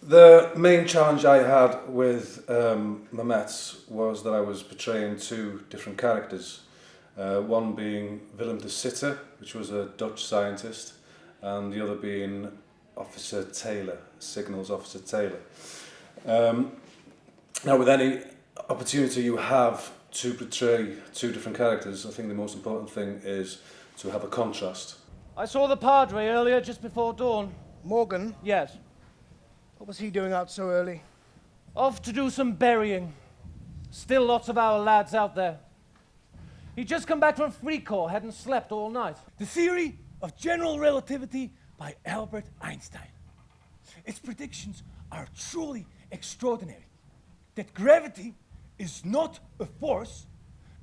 The main challenge I had with Mametz was that I was portraying two different characters. One being Willem de Sitter, which was a Dutch scientist, and the other being Officer Taylor, Signals Officer Taylor. Now, with any opportunity you have to portray two different characters, I think the most important thing is to have a contrast. I saw the Padre earlier, just before dawn. Morgan? Yes. What was he doing out so early? Off to do some burying. Still lots of our lads out there. He'd just come back from Free Corps, hadn't slept all night. The Theory of General Relativity by Albert Einstein. Its predictions are truly extraordinary. That gravity is not a force,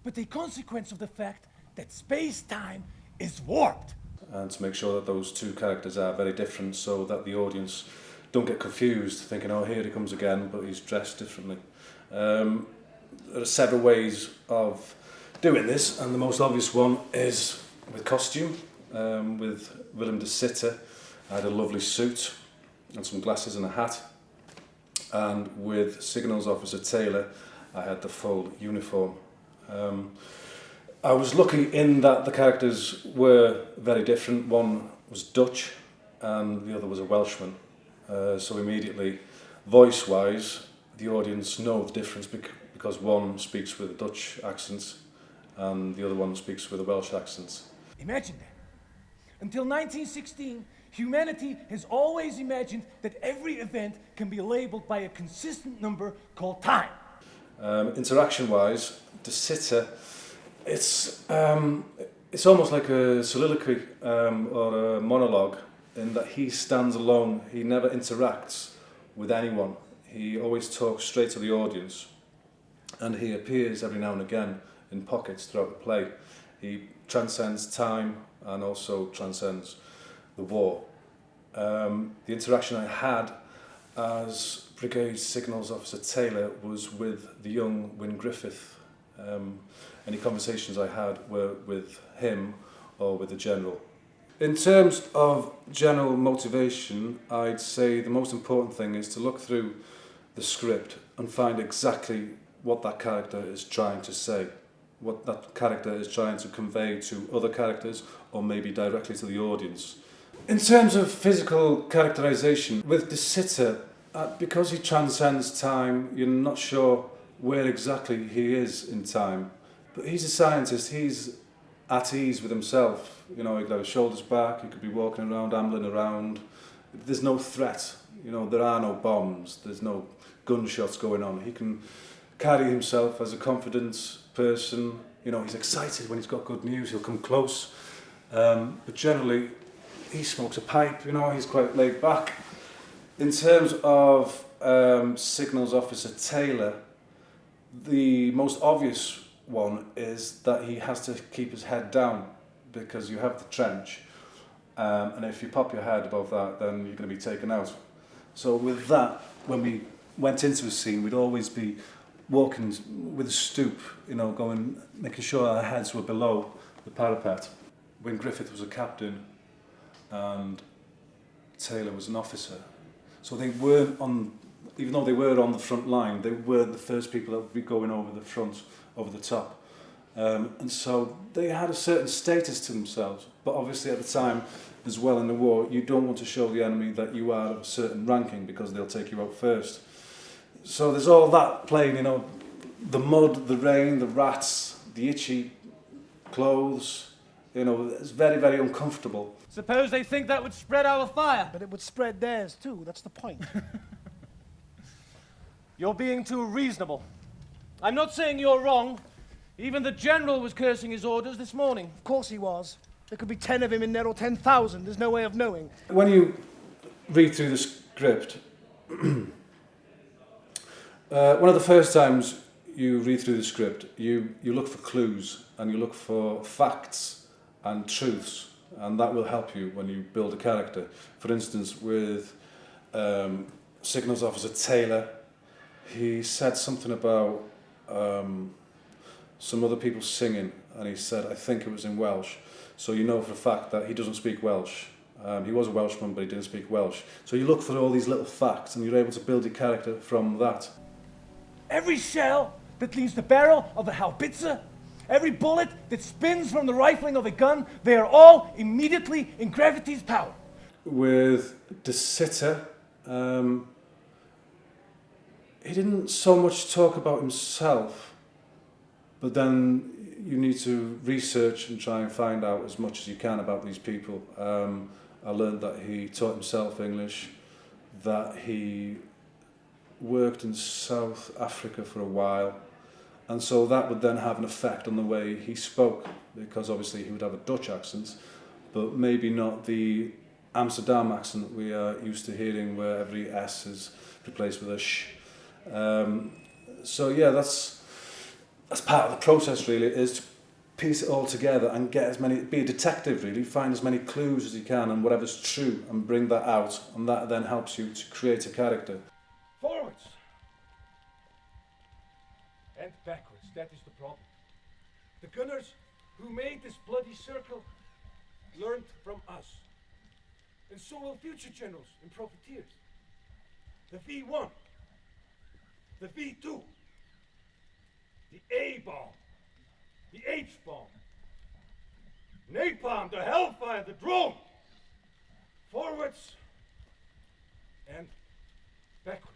but a consequence of the fact that space-time is warped. And to make sure that those two characters are very different so that the audience don't get confused, thinking, oh, here he comes again, but he's dressed differently. There are several ways of doing this, and the most obvious one is with costume. With Willem de Sitter, I had a lovely suit and some glasses and a hat. And with Signals Officer Taylor, I had the full uniform. I was lucky in that the characters were very different. One was Dutch and the other was a Welshman. So immediately, voice-wise, the audience know the difference because one speaks with a Dutch accent and the other one speaks with a Welsh accent. Imagine that. Until 1916, humanity has always imagined that every event can be labeled by a consistent number called time. Interaction-wise, De Sitter, it's almost like a soliloquy or a monologue in that he stands alone. He never interacts with anyone. He always talks straight to the audience, and he appears every now and again in pockets throughout the play. He transcends time and also transcends the war. The interaction I had as Brigade Signals Officer Taylor was with the young Wyn Griffith. Any conversations I had were with him or with the General. In terms of general motivation, I'd say the most important thing is to look through the script and find exactly what that character is trying to say, what that character is trying to convey to other characters or maybe directly to the audience. In terms of physical characterization, with De Sitter, because he transcends time, you're not sure where exactly he is in time. But he's a scientist, he's at ease with himself. You know, he could have his shoulders back, he could be walking around, ambling around. There's no threat, you know, there are no bombs, there's no gunshots going on. He can carry himself as a confident person. You know, he's excited when he's got good news, he'll come close. But generally, he smokes a pipe, you know, he's quite laid back. In terms of Signals Officer Taylor, the most obvious one is that he has to keep his head down because you have the trench, and if you pop your head above that, then you're going to be taken out. So with that, when we went into a scene, we'd always be walking with a stoop, you know, going, making sure our heads were below the parapet. When Griffith was a captain and Taylor was an officer, so they weren't on, even though they were on the front line, they weren't the first people that would be going over the front, over the top. And so they had a certain status to themselves, but obviously at the time as well in the war, you don't want to show the enemy that you are of a certain ranking because they'll take you out first. So there's all that playing, you know, the mud, the rain, the rats, the itchy clothes, you know, it's very, very uncomfortable. Suppose they think that would spread our fire. But it would spread theirs too, that's the point. You're being too reasonable. I'm not saying you're wrong. Even the General was cursing his orders this morning. Of course he was. There could be 10 of him in there or 10,000, there's no way of knowing. When you read through the script, one of the first times you read through the script, you look for clues and you look for facts and truths, and that will help you when you build a character. For instance, with Signals Officer Taylor, he said something about some other people singing, and he said, I think it was in Welsh. So you know for a fact that he doesn't speak Welsh. He was a Welshman, but he didn't speak Welsh. So you look for all these little facts, and you're able to build your character from that. Every shell that leaves the barrel of a howitzer, every bullet that spins from the rifling of a gun, they are all immediately in gravity's power. With De Sitter, he didn't so much talk about himself, but then you need to research and try and find out as much as you can about these people. I learned that he taught himself English, that he worked in South Africa for a while, and so that would then have an effect on the way he spoke, because obviously he would have a Dutch accent, but maybe not the Amsterdam accent we are used to hearing, where every S is replaced with a sh. So yeah, that's part of the process really, is to piece it all together and get as many, be a detective really, find as many clues as you can and whatever's true and bring that out, and that then helps you to create a character. Forwards and backwards, that is the problem. The gunners who made this bloody circle learned from us. And so will future generals and profiteers. The V1, the V2, the A-bomb, the H-bomb, napalm, the hellfire, the drone. Forwards and backwards.